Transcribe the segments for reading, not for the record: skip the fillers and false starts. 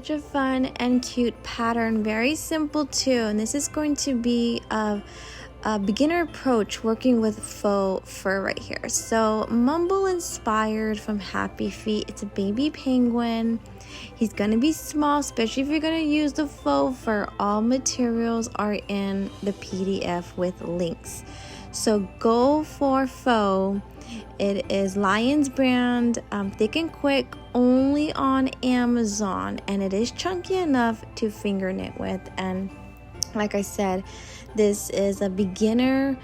such a fun and cute pattern, very simple too, and this is going to be a beginner approach working with faux fur right here. So Mumble inspired from Happy Feet. It's a baby penguin. He's gonna be small, especially if you're gonna use the faux fur. All materials are in the PDF with links. So go for faux. It is Lion's brand, thick and quick, only on Amazon, and it is chunky enough to finger knit with. And like I said, this is a beginner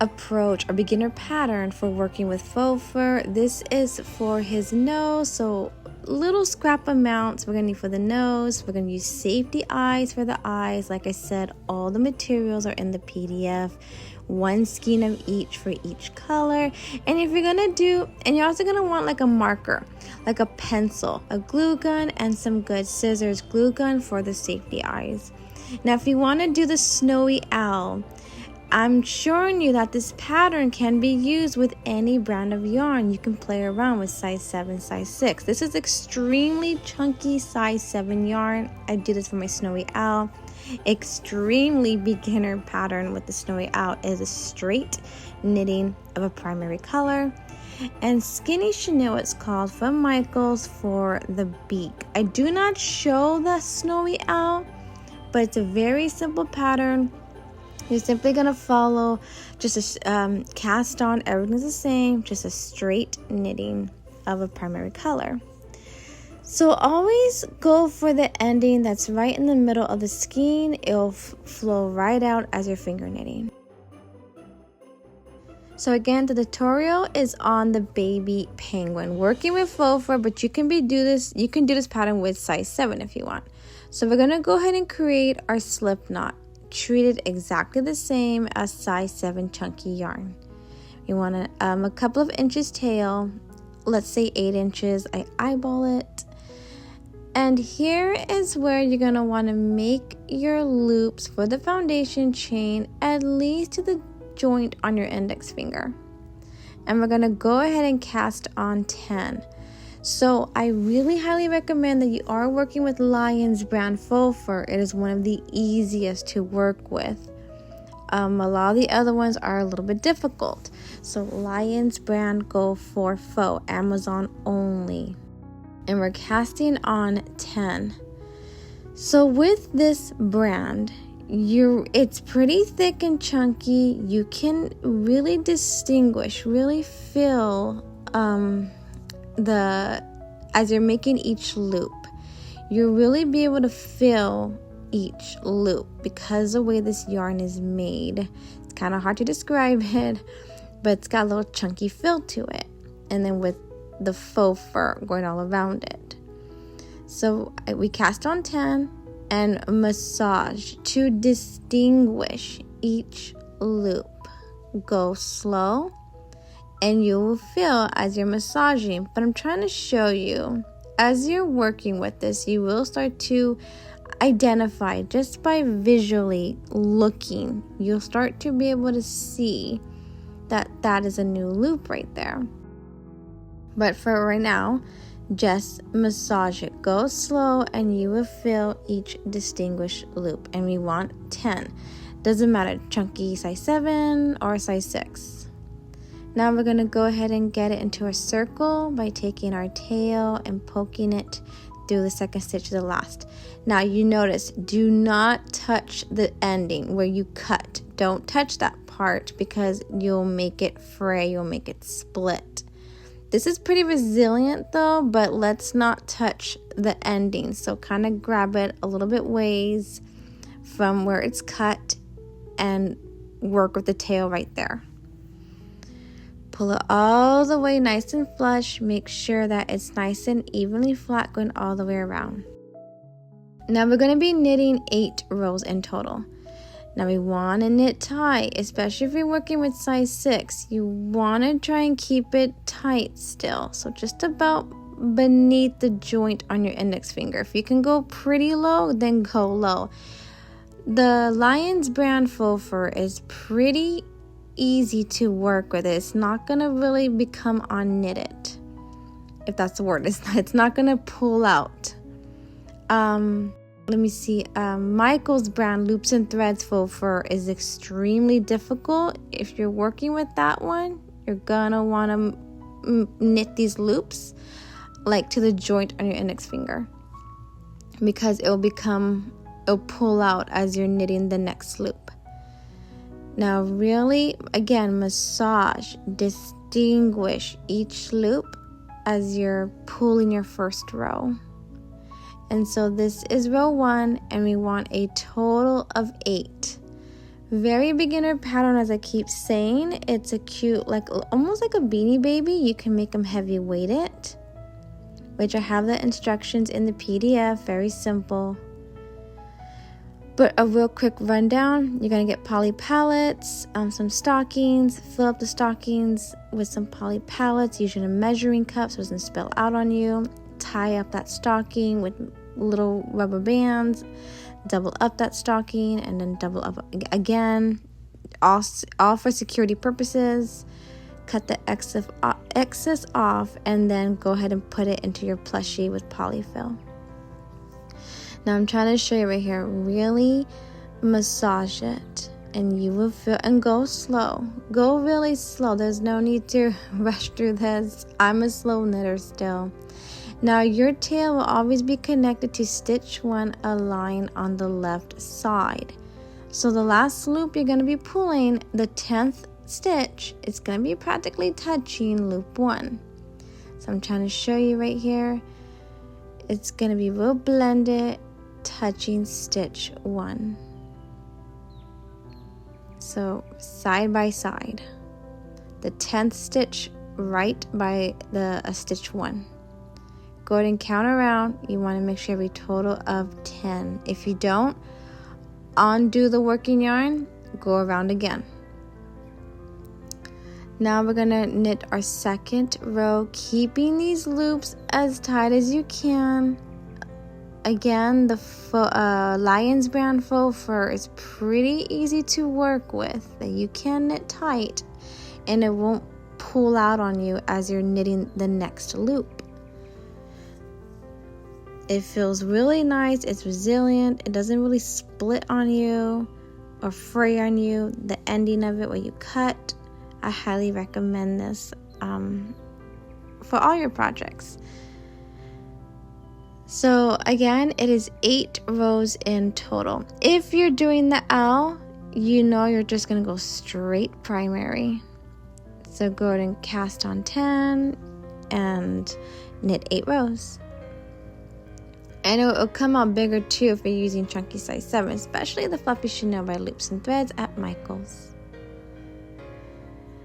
approach, a beginner pattern for working with faux fur. This is for his nose, so little scrap amounts we're gonna need for the nose. We're gonna use safety eyes for the eyes. Like I said, all the materials are in the PDF. One skein of each for each color. And if you're gonna do, and you're also gonna want like a marker, like a pencil, a glue gun, and some good scissors. Glue gun for the safety eyes. Now if you want to do the snowy owl, I'm showing you that this pattern can be used with any brand of yarn. You can play around with size 7, size 6. This is extremely chunky size 7 yarn. I do this for my snowy owl. Extremely beginner pattern with the snowy owl is a straight knitting of a primary color. And Skinny Chenille it's called, from Michaels, for the beak. I do not show the snowy owl, but it's a very simple pattern. You're simply going to follow just a cast on, everything's the same, just a straight knitting of a primary color. So always go for the ending that's right in the middle of the skein. It'll flow right out as you're finger knitting. So again, the tutorial is on the baby penguin, working with faux fur, but you can do this pattern with size 7 if you want. So we're going to go ahead and create our slip knot. Treat it exactly the same as size 7 chunky yarn. You want a couple of inches tail, let's say 8 inches. I eyeball it. And here is where you're going to want to make your loops for the foundation chain at least to the joint on your index finger. And we're going to go ahead and cast on 10. So I really highly recommend that you are working with Lion's brand faux fur. It is one of the easiest to work with. A lot of the other ones are a little bit difficult. So Lion's brand, go for faux, Amazon only. And we're casting on 10. So with this brand, it's pretty thick and chunky. You can really distinguish, really feel as you're making each loop. You'll really be able to feel each loop because the way this yarn is made. It's kind of hard to describe it, but it's got a little chunky feel to it. And then with the faux fur going all around it. So we cast on 10 and massage to distinguish each loop. Go slow and you will feel as you're massaging, but I'm trying to show you as you're working with this, you will start to identify just by visually looking. You'll start to be able to see that is a new loop right there. But for right now, just massage it. Go slow and you will feel each distinguished loop. And we want 10. Doesn't matter, chunky size 7 or size 6. Now we're going to go ahead and get it into a circle by taking our tail and poking it through the second stitch to the last. Now you notice, do not touch the ending where you cut. Don't touch that part because you'll make it fray, you'll make it split. This is pretty resilient though, but let's not touch the ending. So kind of grab it a little bit ways from where it's cut and work with the tail right there. Pull it all the way nice and flush. Make sure that it's nice and evenly flat going all the way around. Now we're going to be knitting 8 rows in total. Now we want to knit tight, especially if you're working with size 6. You want to try and keep it tight still. So just about beneath the joint on your index finger. If you can go pretty low, then go low. The Lion's brand faux fur is pretty easy to work with. It's not going to really become unknitted, if that's the word. It's not going to pull out. let me see, Michael's brand Loops and Threads faux fur is extremely difficult. If you're working with that one, you're gonna want to knit these loops like to the joint on your index finger, because it'll pull out as you're knitting the next loop. Now really, again, massage, distinguish each loop as you're pulling your first row. And so this is row 1, and we want a total of 8. Very beginner pattern, as I keep saying. It's a cute, like almost like a beanie baby. You can make them heavy weighted, which I have the instructions in the PDF, very simple. But a real quick rundown, you're going to get poly pellets, some stockings, fill up the stockings with some poly pellets, using a measuring cup so it doesn't spill out on you. Tie up that stocking with little rubber bands, double up that stocking, and then double up again, all for security purposes. Cut the excess off, and then go ahead and put it into your plushie with polyfil. Now I'm trying to show you right here, really massage it, and you will feel, and go slow, go really slow. There's no need to rush through this. I'm a slow knitter still. Now your tail will always be connected to stitch 1 aligned on the left side. So the last loop you're going to be pulling, the 10th stitch, it's going to be practically touching loop 1. So I'm trying to show you right here. It's going to be real blended, touching stitch 1. So side by side, the 10th stitch right by the stitch 1. Go ahead and count around. You want to make sure you have a total of 10. If you don't, undo the working yarn, go around again. Now we're going to knit our second row, keeping these loops as tight as you can. Again, the Lion's brand faux fur is pretty easy to work with. You can knit tight, and it won't pull out on you as you're knitting the next loop. It feels really nice. It's resilient. It doesn't really split on you or fray on you. The ending of it where you cut, I highly recommend this for all your projects. So again, it is 8 rows in total. If you're doing the L, you know you're just going to go straight primary. So go ahead and cast on 10 and knit 8 rows. And it'll come out bigger too if you're using chunky size 7, especially the Fluffy Chanel by Loops and Threads at Michael's.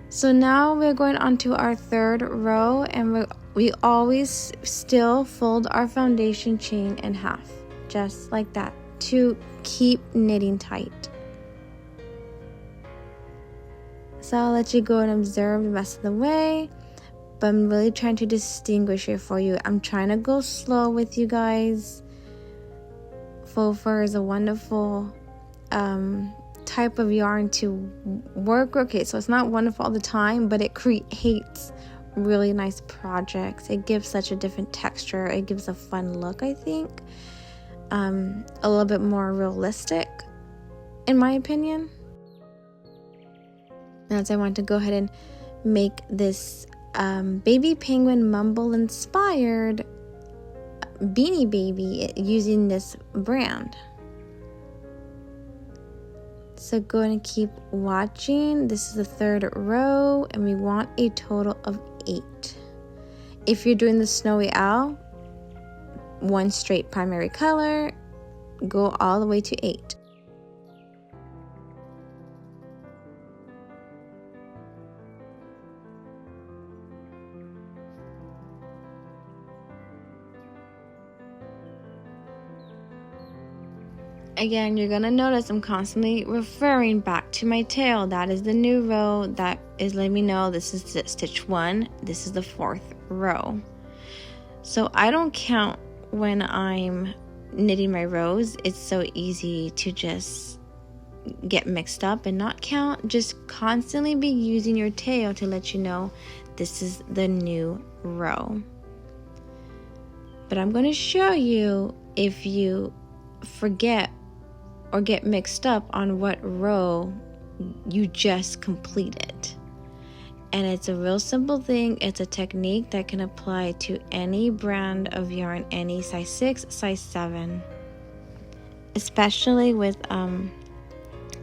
So now we're going on to our 3rd row, and we always still fold our foundation chain in half, just like that, to keep knitting tight. So I'll let you go and observe the rest of the way, but I'm really trying to distinguish here for you. I'm trying to go slow with you guys. Faux fur is a wonderful type of yarn to work. Okay, so it's not wonderful all the time, but it creates really nice projects. It gives such a different texture. It gives a fun look, I think. A little bit more realistic, in my opinion. Now, I want to go ahead and make this baby penguin Mumble inspired beanie baby using this brand. So go ahead and keep watching. This is the 3rd row, and we want a total of 8. If you're doing the snowy owl, 1 straight primary color, go all the way to 8. Again, you're going to notice I'm constantly referring back to my tail. That is the new row. That is letting me know this is stitch 1. This is the 4th row. So I don't count when I'm knitting my rows. It's so easy to just get mixed up and not count. Just constantly be using your tail to let you know this is the new row. But I'm going to show you if you forget or get mixed up on what row you just completed. And it's a real simple thing. It's a technique that can apply to any brand of yarn, any size 6, size 7. Especially with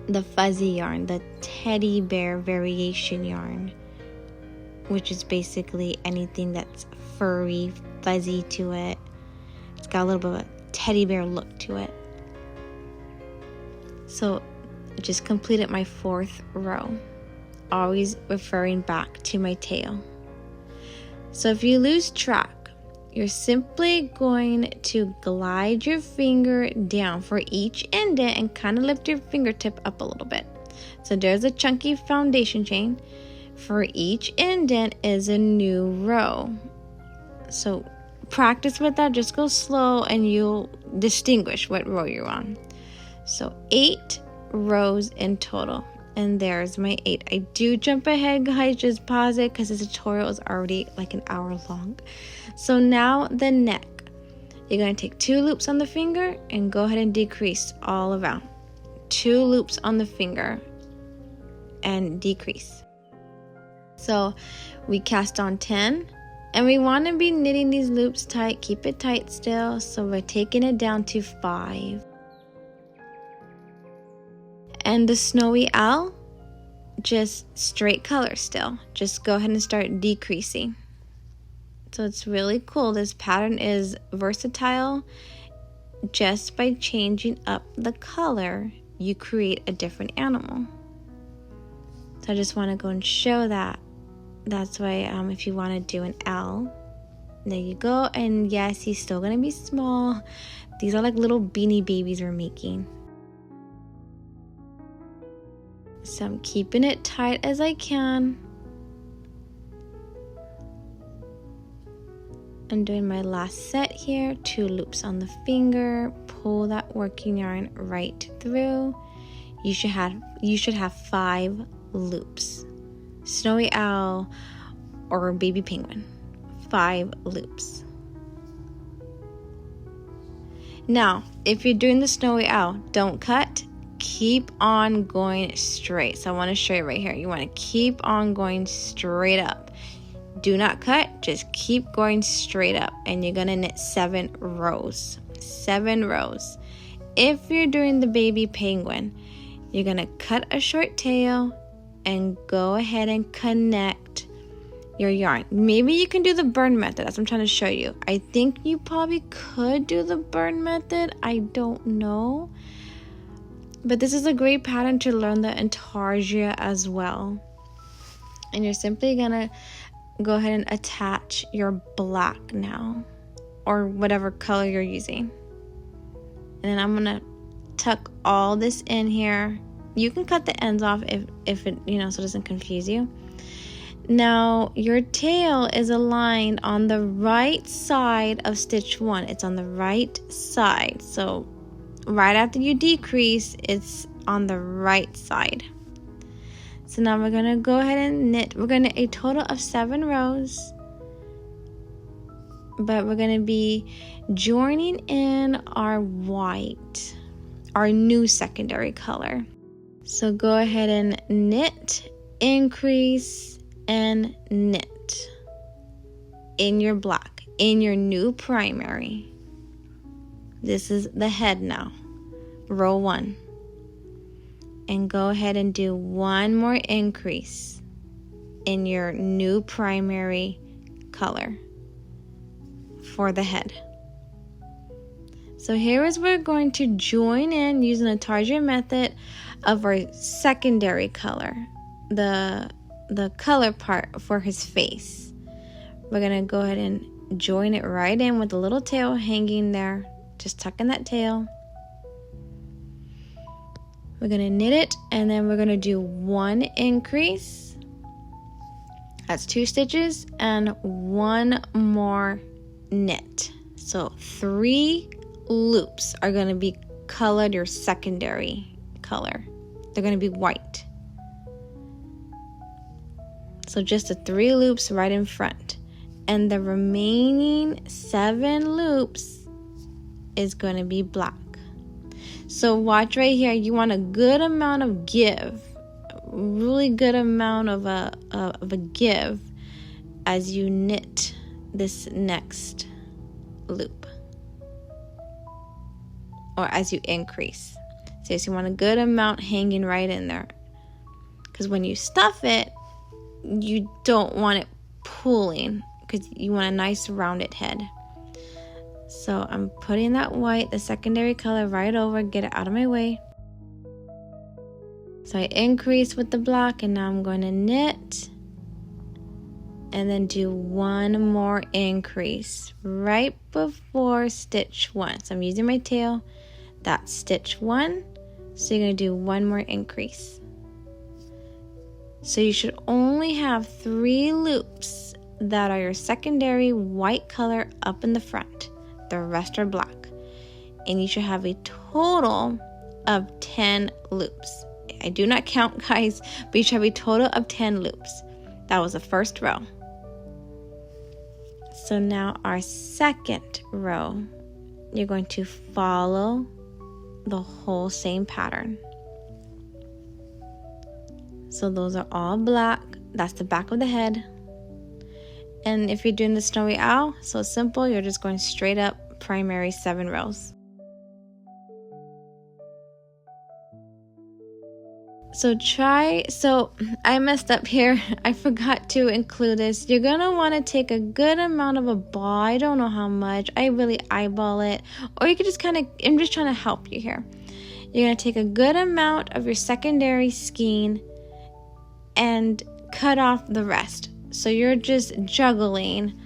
the fuzzy yarn, the teddy bear variation yarn, which is basically anything that's furry, fuzzy to it. It's got a little bit of a teddy bear look to it. So I just completed my 4th row, always referring back to my tail. So if you lose track, you're simply going to glide your finger down for each indent and kind of lift your fingertip up a little bit. So there's a chunky foundation chain. For each indent is a new row. So practice with that, just go slow and you'll distinguish what row you're on. So 8 rows in total. And there's my 8. I do jump ahead, guys. Just pause it because this tutorial is already like an hour long. So now the neck. You're going to take 2 loops on the finger and go ahead and decrease all around. 2 loops on the finger and decrease. So we cast on 10. And we want to be knitting these loops tight. Keep it tight still. So we're taking it down to 5. And the snowy owl, just straight color still. Just go ahead and start decreasing. So it's really cool. This pattern is versatile. Just by changing up the color, you create a different animal. So I just want to go and show that. That's why if you want to do an owl, there you go. And yes, he's still going to be small. These are like little beanie babies we're making. So I'm keeping it tight as I can. I'm doing my last set here. 2 loops on the finger. Pull that working yarn right through. You should have 5 loops. Snowy owl or baby penguin. 5 loops. Now, if you're doing the snowy owl, don't cut. Keep on going straight. So I want to show you right here. You want to keep on going straight up. Do not cut. Just keep going straight up. And you're going to knit 7 rows. 7 rows. If you're doing the baby penguin, you're going to cut a short tail and go ahead and connect your yarn. Maybe you can do the burn method. That's what I'm trying to show you. I think you probably could do the burn method. I don't know. But this is a great pattern to learn the intarsia as well. And you're simply going to go ahead and attach your black now, or whatever color you're using. And then I'm going to tuck all this in here. You can cut the ends off if it, so it doesn't confuse you. Now, your tail is aligned on the right side of stitch 1. It's on the right side. So right after you decrease, it's on the right side. So now we're going to go ahead and knit. We're going to knit a total of 7 rows. But we're going to be joining in our white, our new secondary color. So go ahead and knit, increase, and knit in your black, in your new primary. This is the head now, row 1. And go ahead and do 1 more increase in your new primary color for the head. So here is where we're going to join in using the target method of our secondary color, the color part for his face. We're going to go ahead and join it right in with the little tail hanging there. Just tuck in that tail. We're going to knit it, and then we're going to do 1 increase. That's 2 stitches, and 1 more knit. So 3 loops are going to be colored your secondary color. They're going to be white. So just the 3 loops right in front. And the remaining 7 loops is going to be black. So watch right here. You want a good amount of give, really good amount of a give as you knit this next loop, or as you increase. So you want a good amount hanging right in there, because when you stuff it, you don't want it pulling, because you want a nice rounded head. So I'm putting that white, the secondary color, right over, get it out of my way. So I increase with the black, and now I'm going to knit and then do one more increase right before stitch 1. So I'm using my tail, that's stitch 1. So you're going to do one more increase. So you should only have 3 loops that are your secondary white color up in the front. The rest are black. And you should have a total of 10 loops. I do not count, guys, but you should have a total of 10 loops. That was the first row. So now our second row, you're going to follow the whole same pattern. So those are all black. That's the back of the head. And if you're doing the snowy owl, so simple, you're just going straight up primary 7 rows. So I messed up here. I forgot to include this. You're going to want to take a good amount of a ball. I don't know how much. I really eyeball it. Or you could just I'm just trying to help you here. You're going to take a good amount of your secondary skein and cut off the rest. So you're just juggling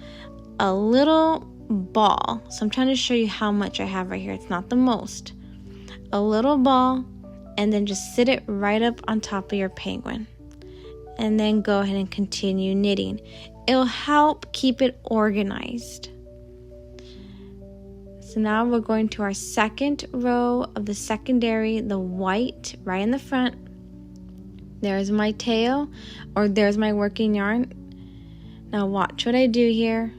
a little ball. So I'm trying to show you how much I have right here. It's not the most. A little ball, and then just sit it right up on top of your penguin. And then go ahead and continue knitting. It'll help keep it organized. So now we're going to our second row of the secondary, the white right in the front. There's my tail, or there's my working yarn. Now watch what I do here.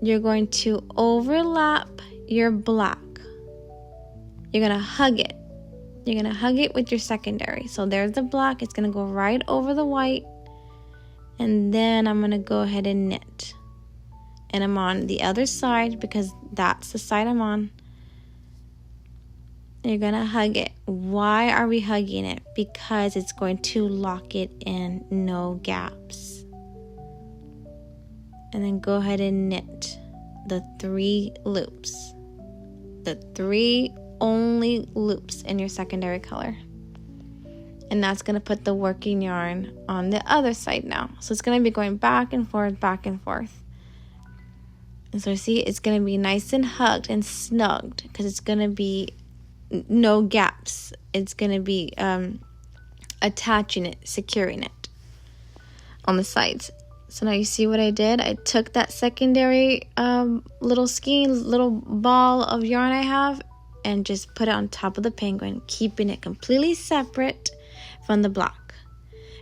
You're going to overlap your black. You're going to hug it. You're going to hug it with your secondary. So there's the black. It's going to go right over the white. And then I'm going to go ahead and knit. And I'm on the other side because that's the side I'm on. You're going to hug it. Why are we hugging it? Because it's going to lock it in, no gaps. And then go ahead and knit the 3 loops. The 3 only loops in your secondary color. And that's going to put the working yarn on the other side now. So it's going to be going back and forth, back and forth. And so see, it's going to be nice and hugged and snugged because it's going to be no gaps. It's going to be attaching it, securing it on the sides. So now you see what I did? I took that secondary little skein, little ball of yarn I have, and just put it on top of the penguin, keeping it completely separate from the block,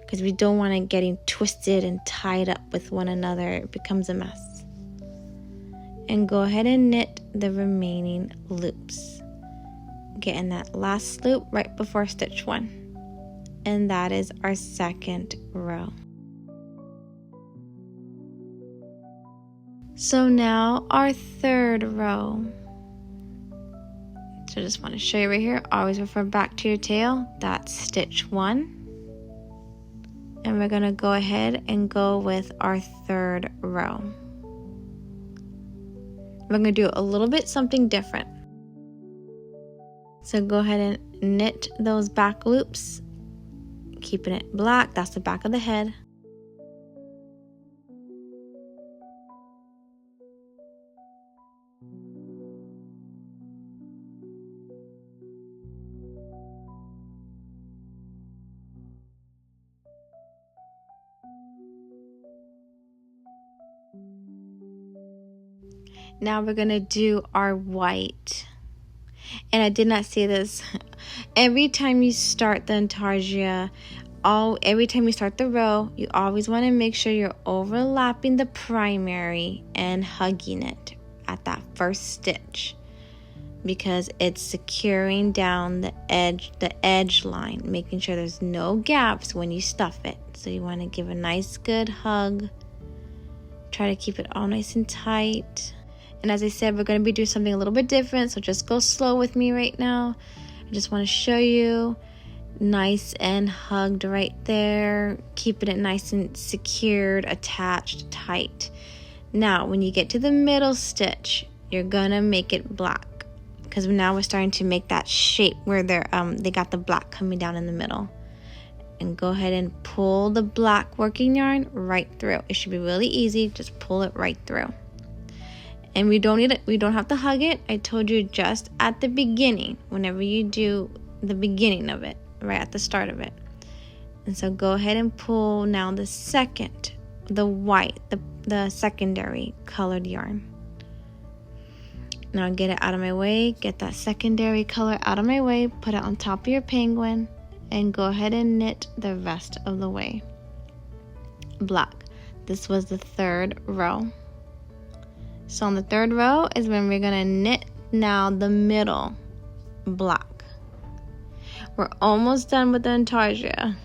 because we don't want it getting twisted and tied up with one another. It becomes a mess. And go ahead and knit the remaining loops, getting that last loop right before stitch 1. And that is our second row. So now our third row. So I just want to show you right here. Always refer back to your tail. That's stitch 1. And we're going to go ahead and go with our third row. We're going to do a little bit something different. So go ahead and knit those back loops, keeping it black. That's the back of the head. Now we're going to do our white. And I did not say this. Every time you start the intarsia, every time you start the row, you always want to make sure you're overlapping the primary and hugging it at that first stitch. because it's securing down the edge line, making sure there's no gaps when you stuff it. So you want to give a nice good hug. Try to keep it all nice and tight. And as I said, we're going to be doing something a little bit different, so just go slow with me right now. I just want to show you, nice and hugged right there, keeping it nice and secured, attached, tight. Now when you get to the middle stitch, you're gonna make it black, because now we're starting to make that shape where they got the black coming down in the middle. And go ahead and pull the black working yarn right through. It should be really easy, just pull it right through. And we don't have to hug it. I told you just at the beginning, whenever you do the beginning of it, right at the start of it. And so go ahead and pull now the second, the white, the secondary colored yarn. Now get it out of my way, get that secondary color out of my way, put it on top of your penguin, and go ahead and knit the rest of the way. Black. This was the third row. So on the third row is when we're gonna knit now the middle black. We're almost done with the intarsia.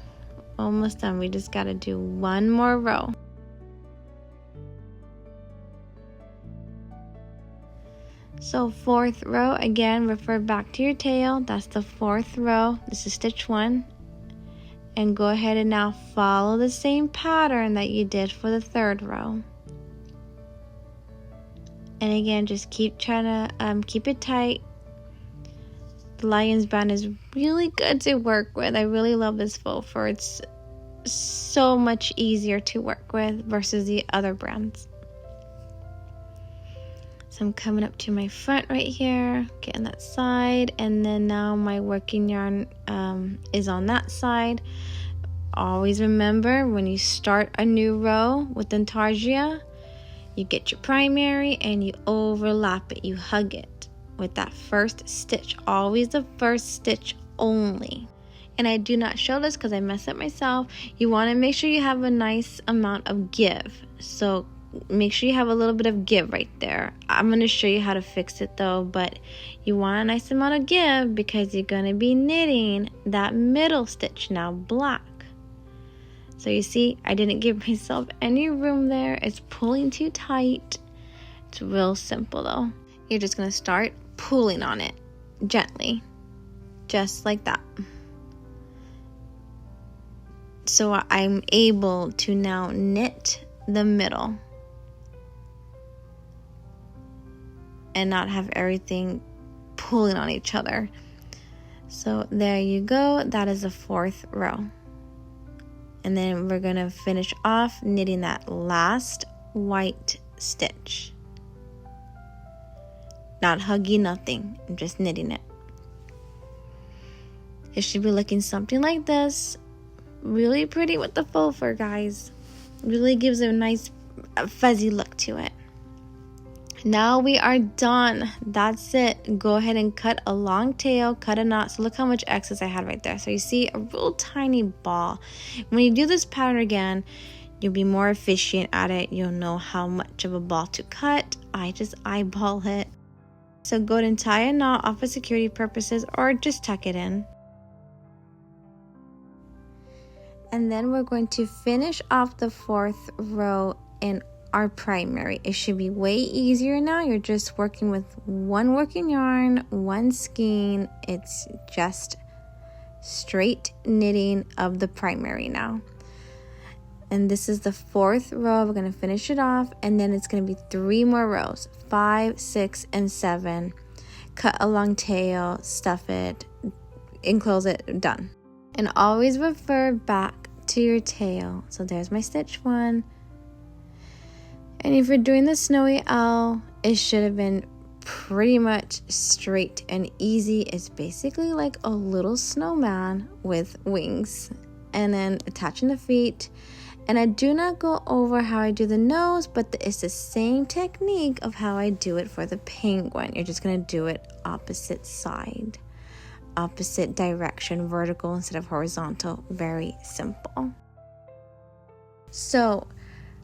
Almost done. We just gotta do one more row. So fourth row, again, refer back to your tail. That's the fourth row. This is stitch 1. And go ahead and now follow the same pattern that you did for the third row. And again, just keep trying to keep it tight. The Lion's band is really good to work with. I really love this faux fur. It's so much easier to work with versus the other brands. So I'm coming up to my front right here, getting that side, and then now my working yarn is on that side. Always remember, when you start a new row with intarsia, you get your primary and you overlap it, you hug it with that first stitch. Always the first stitch only. And I do not show this because I mess up myself. You want to make sure you have a nice amount of give. So make sure you have a little bit of give right there. I'm going to show you how to fix it though, but you want a nice amount of give because you're going to be knitting that middle stitch now black. So you see, I didn't give myself any room there. It's pulling too tight. It's real simple though. You're just going to start pulling on it gently, just like that. So I'm able to now knit the middle and not have everything pulling on each other. So there you go. That is the fourth row. And then we're going to finish off knitting that last white stitch. Not hugging, nothing. I'm just knitting it. It should be looking something like this. Really pretty with the faux fur, guys. Really gives a nice fuzzy look to it. Now we are done. That's it. Go ahead and cut a long tail, cut a knot. So look how much excess I had right there. So you see a real tiny ball. When you do this pattern again, you'll be more efficient at it. You'll know how much of a ball to cut. I just eyeball it. So go ahead and tie a knot off for security purposes or just tuck it in. And then we're going to finish off the fourth row in our primary. It should be way easier now. You're just working with one working yarn, one skein. It's just straight knitting of the primary now. And this is the fourth row. We're going to finish it off, and then it's going to be 3 more rows, 5, 6, and 7. Cut a long tail, stuff it, enclose it, done. And always refer back to your tail. So there's my stitch 1. And if you're doing the snowy owl, it should have been pretty much straight and easy. It's basically like a little snowman with wings, and then attaching the feet. And I do not go over how I do the nose, but it's the same technique of how I do it for the penguin. You're just going to do it opposite side, opposite direction, vertical instead of horizontal. Very simple. So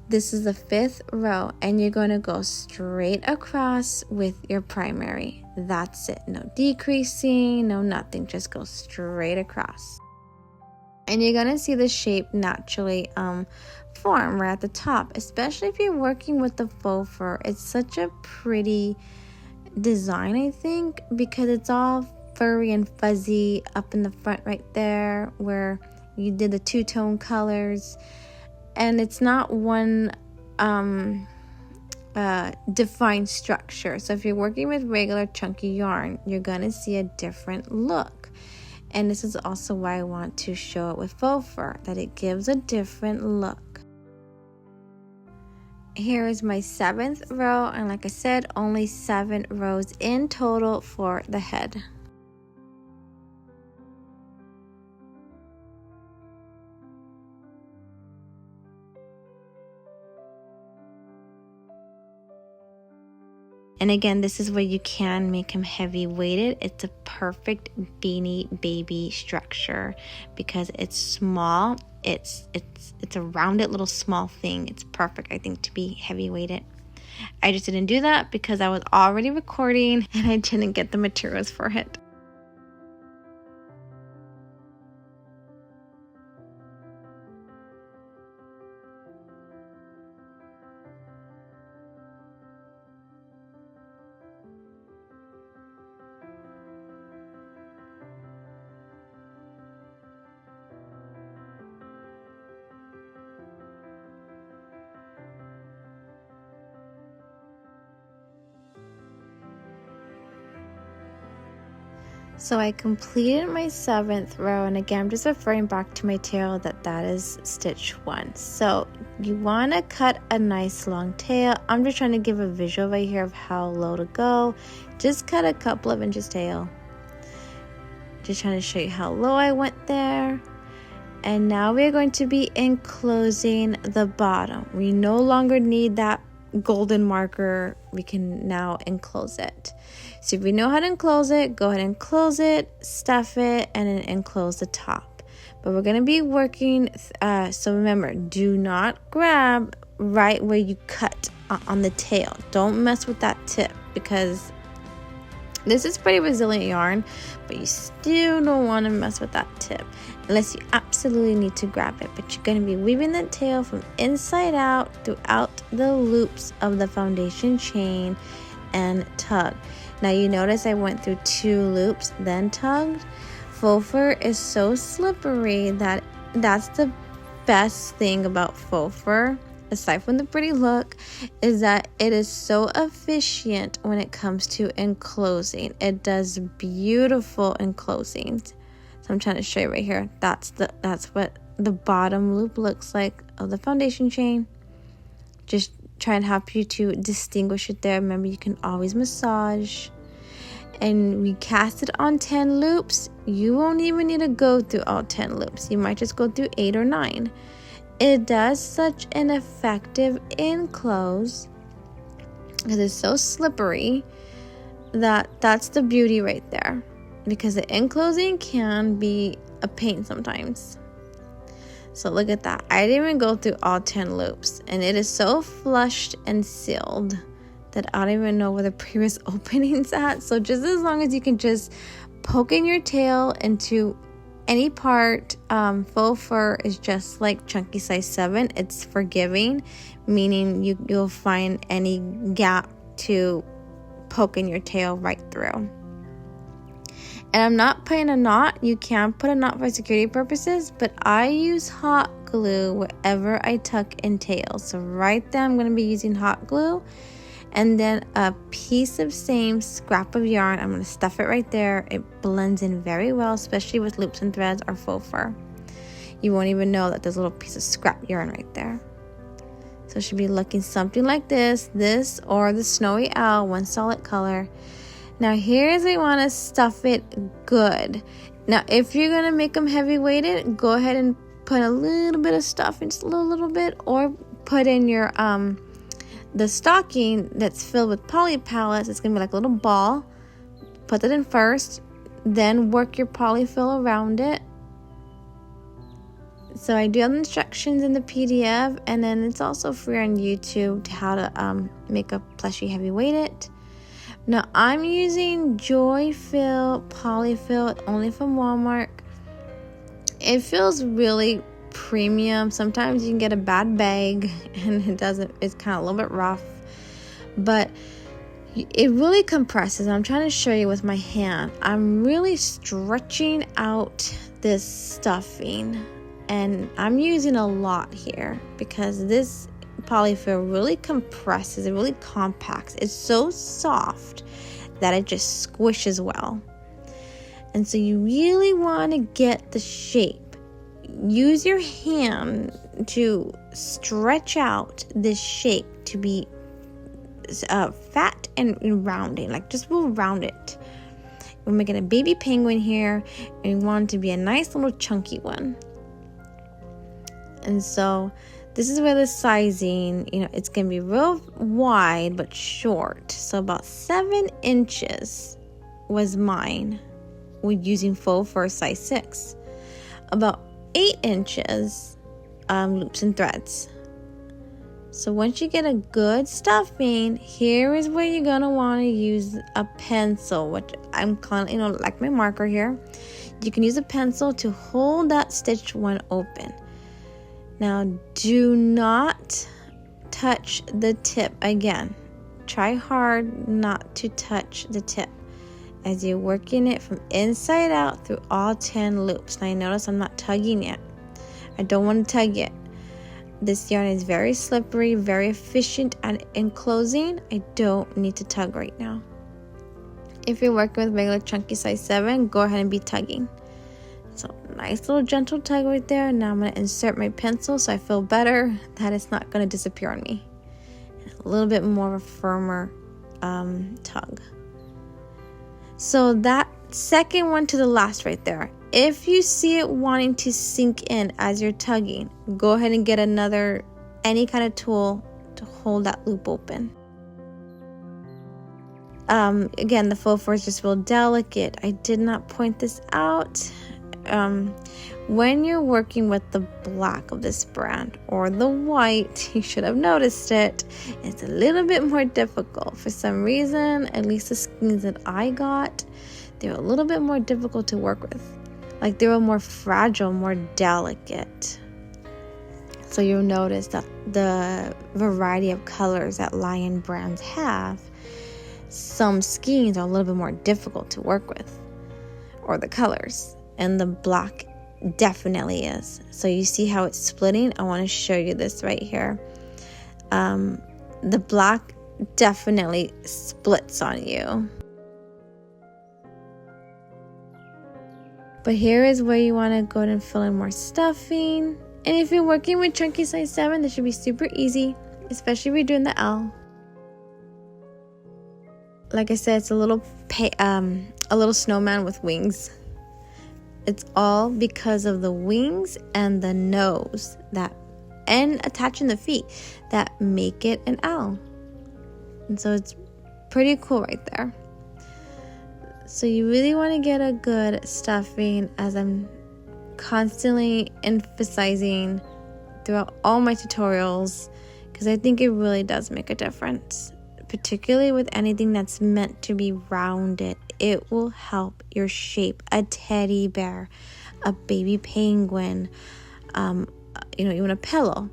This is the 5th row, and you're going to go straight across with your primary. That's it. No decreasing, no nothing. Just go straight across. And you're going to see the shape naturally form right at the top, especially if you're working with the faux fur. It's such a pretty design, I think, because it's all furry and fuzzy up in the front right there where you did the two-tone colors, and it's not one defined structure. So if you're working with regular chunky yarn, you're gonna see a different look. And this is also why I want to show it with faux fur, that it gives a different look. Here is my 7th row, and like I said, only 7 rows in total for the head. And again, this is where you can make him heavy weighted. It's a perfect beanie baby structure because it's small. It's a rounded little small thing. It's perfect, I think, to be heavy weighted. I just didn't do that because I was already recording and I didn't get the materials for it. So I completed my 7th row, and again, I'm just referring back to my tail that is stitch 1. So you want to cut a nice long tail. I'm just trying to give a visual right here of how low to go. Just cut a couple of inches tail. Just trying to show you how low I went there. And now we're going to be enclosing the bottom. We no longer need that golden marker. We can now enclose it. So if you know how to enclose it, go ahead and close it, stuff it, and then enclose the top. But we're going to be working, so remember, do not grab right where you cut on the tail. Don't mess with that tip because this is pretty resilient yarn, but you still don't want to mess with that tip unless you absolutely need to grab it. But you're going to be weaving the tail from inside out throughout the loops of the foundation chain and tug. Now you notice I went through 2 loops, then tugged. Faux fur is so slippery that's the best thing about faux fur, aside from the pretty look, is that it is so efficient when it comes to enclosing. It does beautiful enclosings. So I'm trying to show you right here. That's what the bottom loop looks like of the foundation chain. Just try and help you to distinguish it there. Remember, you can always massage. And we cast it on 10 loops. You won't even need to go through all 10 loops. You might just go through 8 or 9. It does such an effective enclose because it's so slippery that's the beauty right there. Because the enclosing can be a pain sometimes. So look at that. I didn't even go through all 10 loops. And it is so flushed and sealed that I don't even know where the previous opening's at. So just as long as you can just poke in your tail into any part, faux fur is just like chunky size 7. It's forgiving, meaning you'll find any gap to poke in your tail right through. And I'm not putting a knot. You can put a knot for security purposes, but I use hot glue wherever I tuck in tails. So right there, I'm going to be using hot glue. And then a piece of same scrap of yarn. I'm going to stuff it right there. It blends in very well, especially with loops and threads or faux fur. You won't even know that there's a little piece of scrap yarn right there. So it should be looking something like this or the snowy owl, one solid color. Now here's where you want to stuff it good. Now if you're going to make them heavy weighted, go ahead and put a little bit of stuffing, just a little bit, or put in your the stocking that's filled with poly pellets. It's going to be like a little ball. Put that in first, then work your polyfil around it. So I do have instructions in the PDF, and then it's also free on YouTube to how to make a plushie heavy weighted. Now I'm using Joyfill polyfil, only from Walmart. It feels really premium. Sometimes you can get a bad bag and it's kind of a little bit rough, but it really compresses. I'm trying to show you with my hand. I'm really stretching out this stuffing, and I'm using a lot here because this polyfil really compresses. It really compacts. It's so soft that it just squishes well. And so you really want to get the shape. Use your hand to stretch out this shape to be fat and rounding. Like, just we'll round it. We're making a baby penguin here, and we want it to be a nice little chunky one. And so this is where the sizing, it's going to be real wide but short. So about 7 inches was mine. We're using faux fur size 6. About 8 inches loops and threads. So once you get a good stuffing, here is where you're going to want to use a pencil, which I'm calling, like my marker here. You can use a pencil to hold that stitch one open. Now do not touch the tip again. Try hard not to touch the tip as you're working it from inside out through all 10 loops. Now you notice I'm not tugging it. I don't want to tug it. This yarn is very slippery, very efficient at enclosing. I don't need to tug right now. If you're working with regular chunky size 7, go ahead and be tugging. So nice little gentle tug right there. Now I'm going to insert my pencil so I feel better that it's not going to disappear on me. And a little bit more of a firmer tug. So that second one to the last right there, if you see it wanting to sink in as you're tugging, go ahead and get any kind of tool to hold that loop open. Again, the faux fur is just real delicate. I did not point this out. When you're working with the black of this brand or the white, you should have noticed it. It's a little bit more difficult. For some reason, at least the skeins that I got, they're a little bit more difficult to work with. Like, they were more fragile, more delicate. So you'll notice that the variety of colors that Lion brands have, some skeins are a little bit more difficult to work with, or the colors, and the black definitely is. So you see how it's splitting? I want to show you this right here. The black definitely splits on you. But here is where you want to go ahead and fill in more stuffing. And if you're working with chunky size 7, this should be super easy, especially if you're doing the L. Like I said, it's a little snowman with wings. It's all because of the wings and the nose and attaching the feet that make it an L. And so it's pretty cool right there. So you really want to get a good stuffing, as I'm constantly emphasizing throughout all my tutorials, because I think it really does make a difference, particularly with anything that's meant to be rounded. It will help your shape a teddy bear, a baby penguin, even a pillow.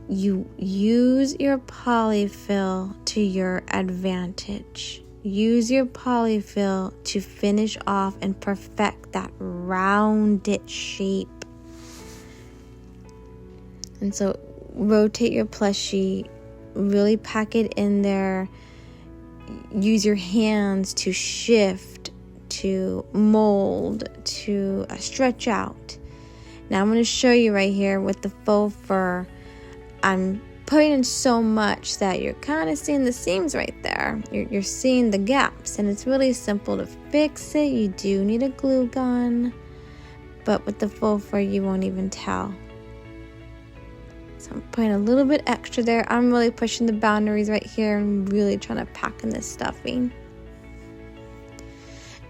You use your polyfil to your advantage. Use your polyfil to finish off and perfect that rounded shape. And so rotate your plushie, really pack it in there. Use your hands to shift, to mold, to stretch out. Now I'm going to show you right here with the faux fur. I'm putting in so much that you're kind of seeing the seams right there. You're seeing the gaps, and it's really simple to fix it. You do need a glue gun, but with the faux fur you won't even tell. So I'm putting a little bit extra there. I'm really pushing the boundaries right here and really trying to pack in this stuffing.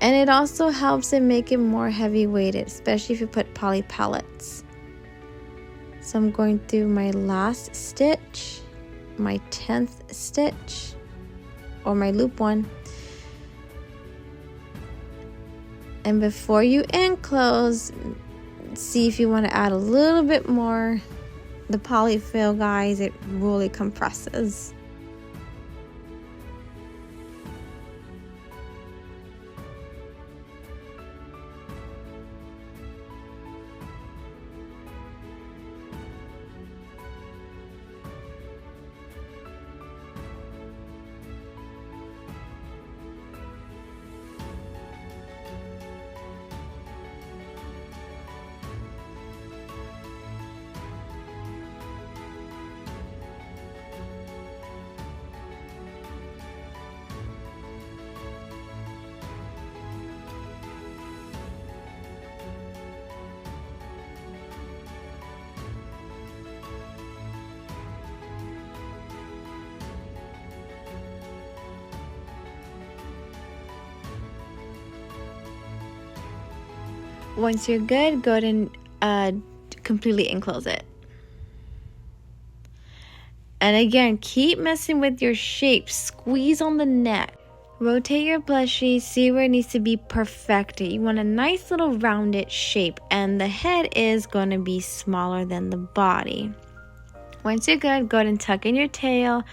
And it also helps it make it more heavy weighted, especially if you put poly pellets. So I'm going through my last stitch, my 10th stitch, or my loop one. And before you enclose, see if you want to add a little bit more. The polyfil, guys, it really compresses. Once you're good, go ahead and completely enclose it. And again, keep messing with your shape. Squeeze on the neck. Rotate your plushie, see where it needs to be perfected. You want a nice little rounded shape, and the head is going to be smaller than the body. Once you're good, go ahead and tuck in your tail.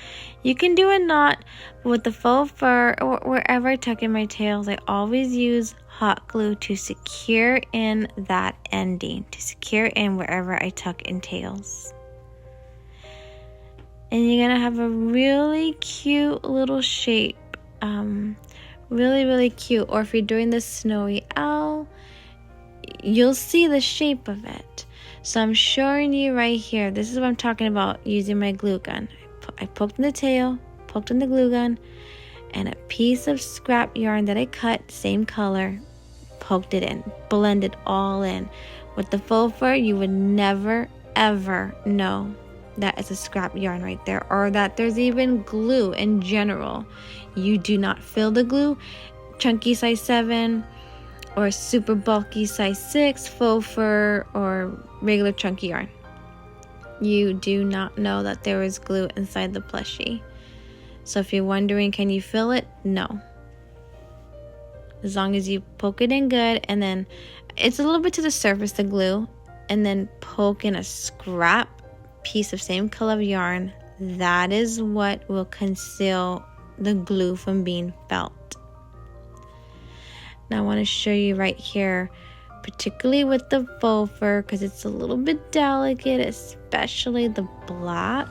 You can do a knot with the faux fur, or wherever I tuck in my tails, I always use hot glue to secure in that ending, to secure in wherever I tuck in tails. And you're gonna have a really cute little shape, really cute. Or if you're doing the snowy owl, you'll see the shape of it. So I'm showing you right here. This is what I'm talking about using my glue gun. I poked in the tail, poked in the glue gun, and a piece of scrap yarn that I cut, same color, poked it in, blended all in. With the faux fur, you would never ever know that it's a scrap yarn right there, or that there's even glue in general. You do not feel the glue. Chunky size 7 or super bulky size 6 faux fur or regular chunky yarn, you do not know that there is glue inside the plushie. So if you're wondering, can you feel it? No. As long as you poke it in good, and then it's a little bit to the surface, the glue, and then poke in a scrap piece of same color of yarn, that is what will conceal the glue from being felt. Now I want to show you right here, particularly with the faux fur, because it's a little bit delicate, especially the black.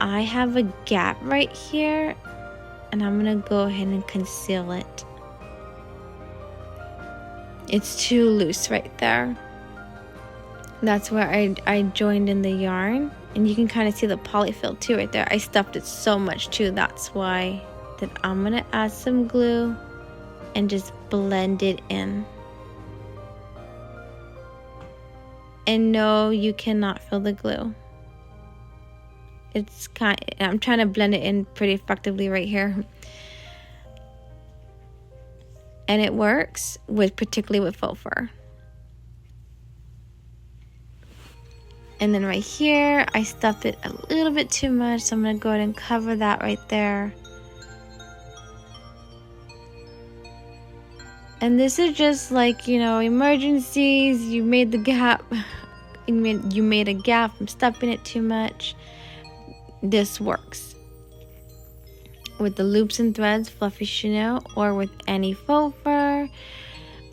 I have a gap right here, and I'm going to go ahead and conceal it. It's too loose right there. That's where I joined in the yarn, and you can kind of see the polyfil too right there. I stuffed it so much too, that's why. Then I'm going to add some glue and just blend it in. And no, you cannot feel the glue. I'm trying to blend it in pretty effectively right here. And it works particularly with faux fur. And then right here, I stuffed it a little bit too much, so I'm going to go ahead and cover that right there. And this is just like, emergencies. You made the gap. You made a gap from stuffing it too much. This works. With the loops and threads, fluffy chenille, or with any faux fur.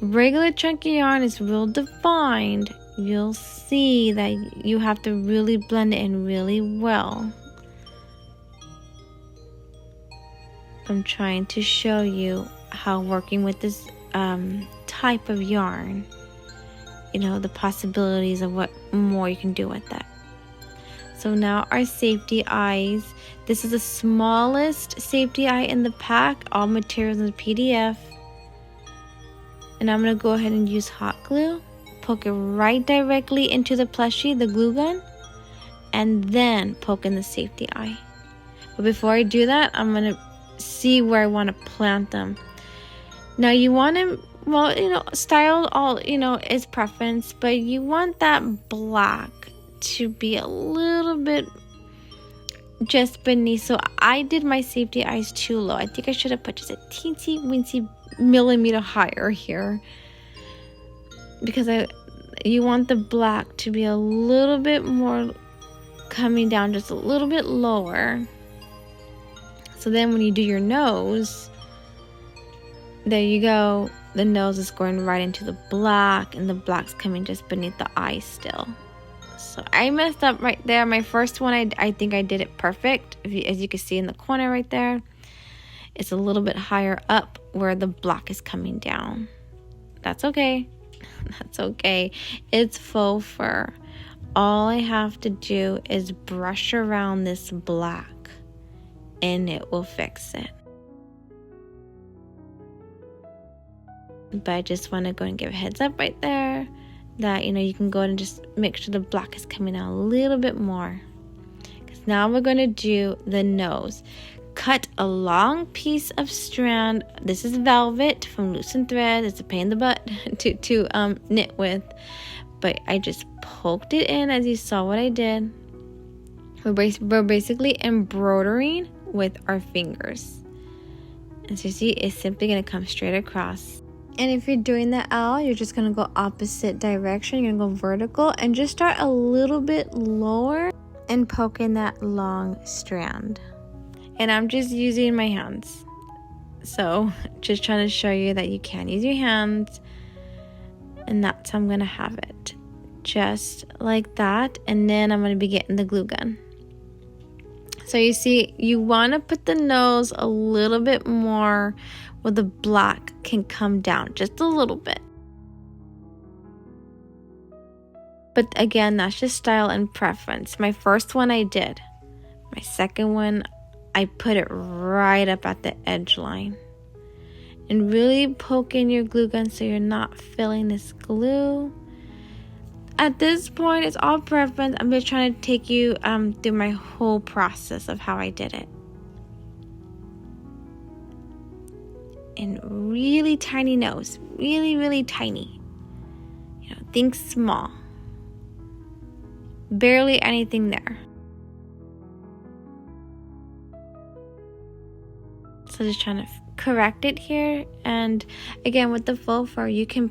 Regular chunky yarn is real defined. You'll see that you have to really blend it in really well. I'm trying to show you how working with this type of yarn, the possibilities of what more you can do with that. So now our safety eyes. This is the smallest safety eye in the pack. All materials in the PDF. And I'm going to go ahead and use hot glue. Poke it right directly into the plushie, the glue gun. And then poke in the safety eye. But before I do that, I'm going to see where I want to plant them. Now you want to, style is preference. But you want that black to be a little bit just beneath. So I did my safety eyes too low. I think I should have put just a teensy weensy millimeter higher here, because you want the black to be a little bit more coming down, just a little bit lower. So then when you do your nose, there you go. The nose is going right into the black, and the black's coming just beneath the eye still. So I messed up right there. My first one, I think I did it perfect. As you can see in the corner right there, it's a little bit higher up where the black is coming down. That's okay. That's okay. It's faux fur. All I have to do is brush around this black, and it will fix it. But I just want to go and give a heads up right there that, you can go and just make sure the black is coming out a little bit more. Because now we're going to do the nose. Cut a long piece of strand. This is velvet from Loose and Thread. It's a pain in the butt to knit with. But I just poked it in, as you saw what I did. We're basically embroidering with our fingers. And so you see, it's simply going to come straight across. And if you're doing the L, you're just going to go opposite direction. You're going to go vertical and just start a little bit lower and poke in that long strand. And I'm just using my hands. So just trying to show you that you can use your hands. And that's how I'm going to have it. Just like that. And then I'm going to be getting the glue gun. So you see, you want to put the nose a little bit more where the black can come down just a little bit. But again, that's just style and preference. My first one I did. My second one, I put it right up at the edge line. And really poke in your glue gun so you're not filling this glue. At this point, it's all preference. I'm just trying to take you through my whole process of how I did it. And really tiny nose. Really, really tiny. Think small. Barely anything there. So just trying to correct it here. And again, with the faux fur, you can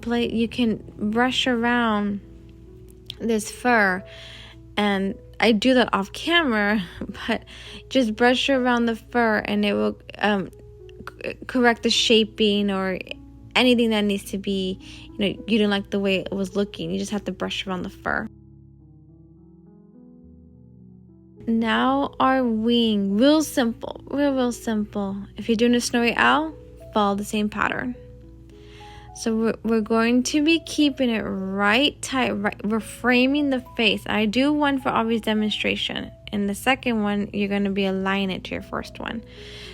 brush around this fur, and I do that off camera, but just brush around the fur and it will correct the shaping or anything that needs to be, you didn't like the way it was looking. You just have to brush around the fur. Now our wing, real simple, real simple. If you're doing a snowy owl, follow the same pattern. So we're going to be keeping it right tight. We're framing the face. I do one for obvious demonstration. In the second one, you're going to be aligning it to your first one.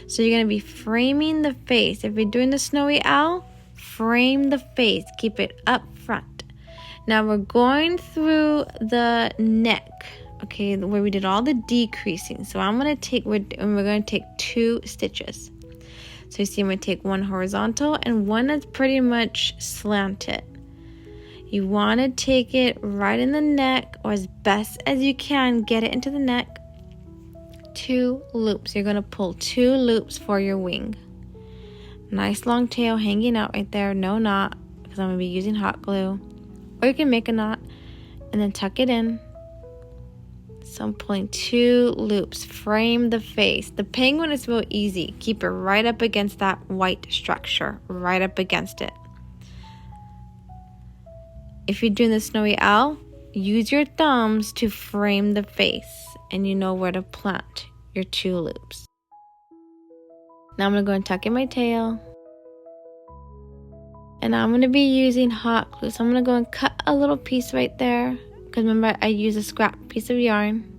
So you're going to be framing the face. If you're doing the snowy owl, frame the face. Keep it up front. Now we're going through the neck, okay, where we did all the decreasing. So we're going to take 2 stitches. So you see, I'm going to take one horizontal and one that's pretty much slanted. You want to take it right in the neck, or as best as you can, get it into the neck. 2 loops. You're going to pull 2 loops for your wing. Nice long tail hanging out right there. No knot, because I'm going to be using hot glue. Or you can make a knot and then tuck it in. So I'm pulling 2 loops. Frame the face. The penguin is real easy. Keep it right up against that white structure. Right up against it. If you're doing the snowy owl, use your thumbs to frame the face. And you know where to plant your 2 loops. Now I'm going to go and tuck in my tail. And I'm going to be using hot glue. So I'm going to go and cut a little piece right there. Because remember, I use a scrap piece of yarn.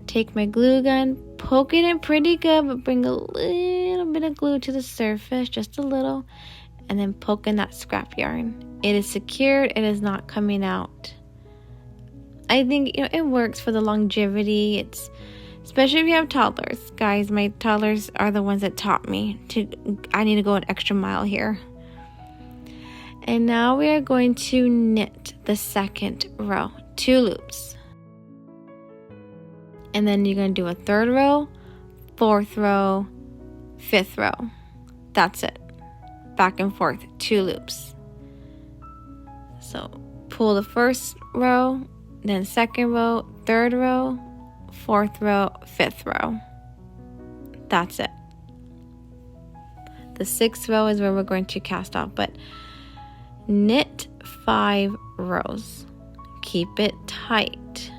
Take my glue gun, poke it in pretty good, but bring a little bit of glue to the surface, just a little, and then poke in that scrap yarn. It is secured, it is not coming out. I think it works for the longevity. It's especially if you have toddlers. Guys, my toddlers are the ones that taught me I need to go an extra mile here. And now we are going to knit the second row. 2 loops. And then you're going to do a 3rd row, 4th row, 5th row. That's it. Back and forth, 2 loops. So pull the 1st row, then 2nd row, 3rd row, 4th row, 5th row. That's it. The 6th row is where we're going to cast off, but knit 5 rows. Keep it tight.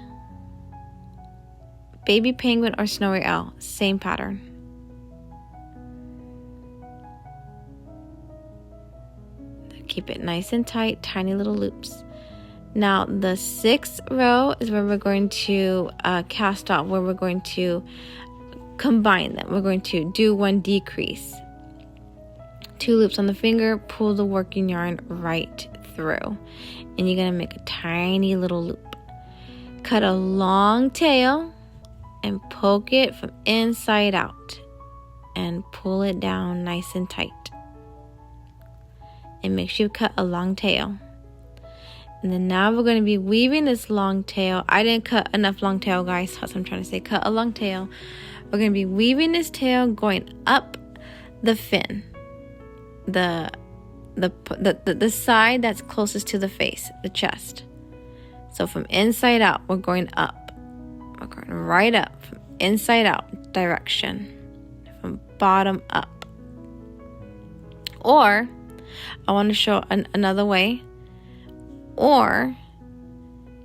Baby penguin or snowy owl, same pattern. Keep it nice and tight, tiny little loops. Now the 6th row is where we're going to cast off, where we're going to combine them. We're going to do 1 decrease. 2 loops on the finger, pull the working yarn right through. And you're going to make a tiny little loop. Cut a long tail and poke it from inside out. And pull it down nice and tight. And make sure you cut a long tail. And then now we're going to be weaving this long tail. I didn't cut enough long tail, guys. That's what I'm trying to say. Cut a long tail. We're going to be weaving this tail going up the fin. The side that's closest to the face, the chest. So from inside out, we're going up. We're going right up from inside out direction. From bottom up. Or I want to show another way. Or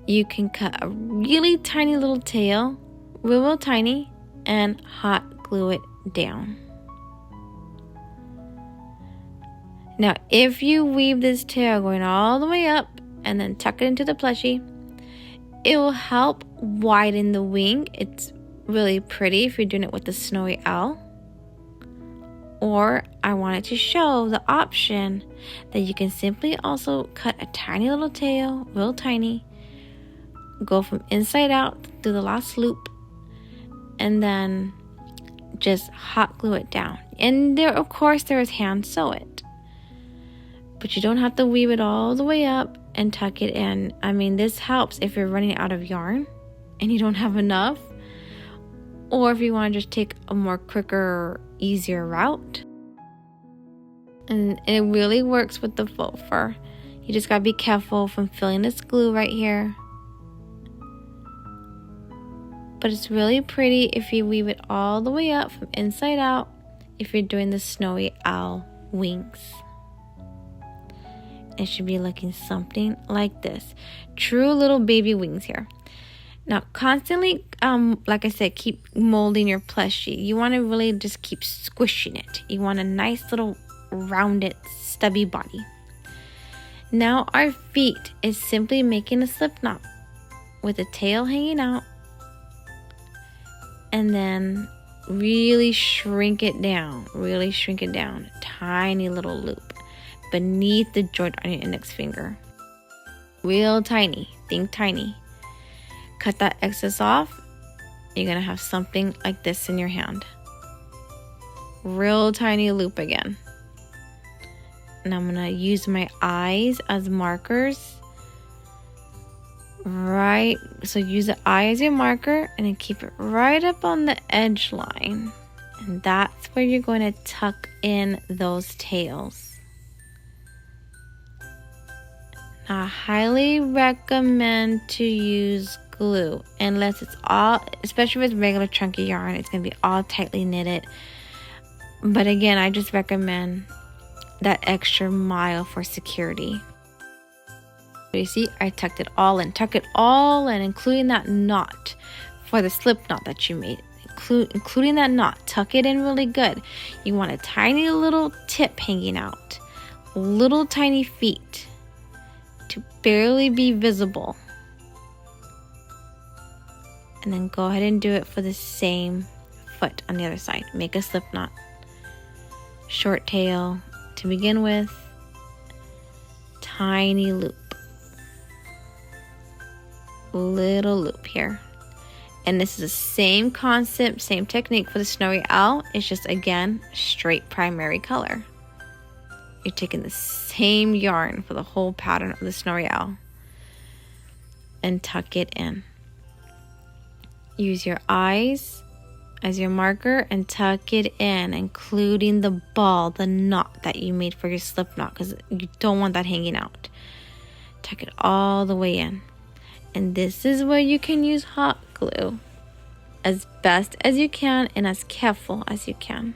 you can cut a really tiny little tail, real tiny, and hot glue it down. Now, if you weave this tail going all the way up and then tuck it into the plushie, it will help widen the wing. It's really pretty if you're doing it with the snowy owl. Or I wanted to show the option that you can simply also cut a tiny little tail, real tiny, go from inside out through the last loop, and then just hot glue it down. And there, of course, there is hand sew it. But you don't have to weave it all the way up and tuck it in. I mean, this helps if you're running out of yarn and you don't have enough. Or if you want to just take a more quicker, easier route. And it really works with the faux fur. You just gotta be careful from filling this glue right here. But it's really pretty if you weave it all the way up from inside out if you're doing the snowy owl wings. It should be looking something like this. True little baby wings here. Now, constantly, like I said, keep molding your plushie. You want to really just keep squishing it. You want a nice little rounded, stubby body. Now, our feet is simply making a slip knot with the tail hanging out. And then really shrink it down. Really shrink it down. Tiny little loop beneath the joint on your index finger. Real tiny. Think tiny. Cut that excess off. You're going to have something like this in your hand. Real tiny loop again. And I'm going to use my eyes as markers. Right. So use the eye as your marker and then keep it right up on the edge line. And that's where you're going to tuck in those tails. I highly recommend to use glue unless it's all, especially with regular chunky yarn, it's going to be all tightly knitted. But again, I just recommend that extra mile for security. You see, I tucked it all in. Tuck it all in, including that knot for the slip knot that you made. Including that knot. Tuck it in really good. You want a tiny little tip hanging out. Little tiny feet to barely be visible. And then go ahead and do it for the same foot on the other side. Make a slip knot. Short tail to begin with. Tiny loop. Little loop here. And this is the same concept, same technique for the snowy owl. It's just, again, straight primary color. You're taking the same yarn for the whole pattern of the snowy owl. and tuck it in. Use your eyes as your marker and tuck it in, including the ball, the knot that you made for your slip knot, because you don't want that hanging out. Tuck it all the way in. And this is where you can use hot glue as best as you can and as careful as you can.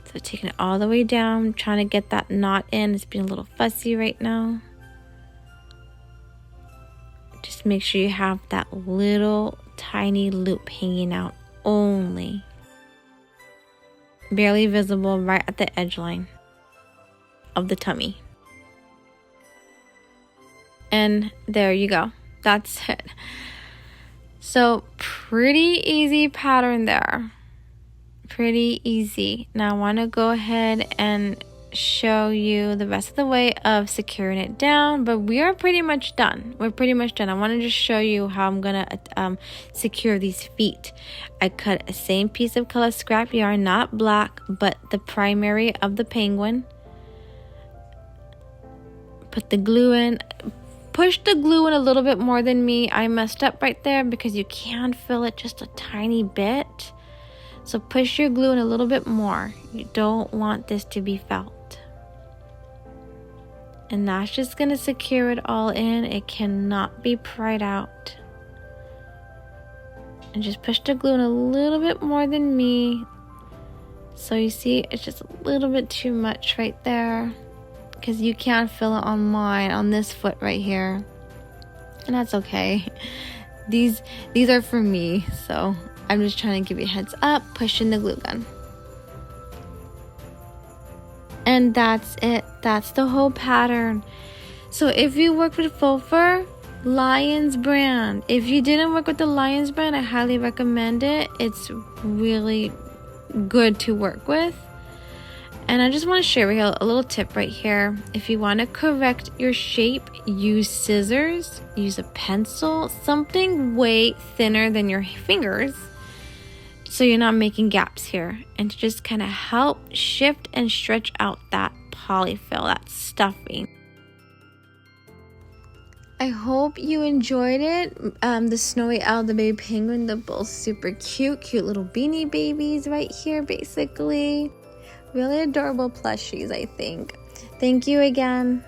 So taking it all the way down, trying to get that knot in. It's being a little fussy right now. Just make sure you have that little tiny loop hanging out only. Barely visible right at the edge line of the tummy. And there you go. That's it. So pretty easy pattern there. Pretty easy. Now I want to go ahead and show you the rest of the way of securing it down, but we are pretty much done. We're pretty much done. I want to just show you how I'm gonna secure these feet. I cut a same piece of color scrap yarn, not black, but the primary of the penguin. Put the glue in. Push the glue in a little bit more than me. I messed up right there because you can fill it just a tiny bit. So push your glue in a little bit more. You don't want this to be felt. And that's just going to secure it all in. It cannot be pried out. And just push the glue in a little bit more than me. So you see, it's just a little bit too much right there. Because you can't fill it on mine, on this foot right here. And that's okay. These are for me. So I'm just trying to give you a heads up, pushing the glue gun. And that's it. That's the whole pattern. So if you work with faux fur, Lion's brand. If you didn't work with the Lion's brand, I highly recommend it. It's really good to work with. And I just want to share with you a little tip right here. If you want to correct your shape, use scissors, use a pencil, something way thinner than your fingers, so you're not making gaps here, and to just kind of help shift and stretch out that polyfil, that stuffing. I hope you enjoyed it. The snowy owl, the baby penguin, they're both super cute little beanie babies right here, basically. Really adorable plushies, I think. Thank you again.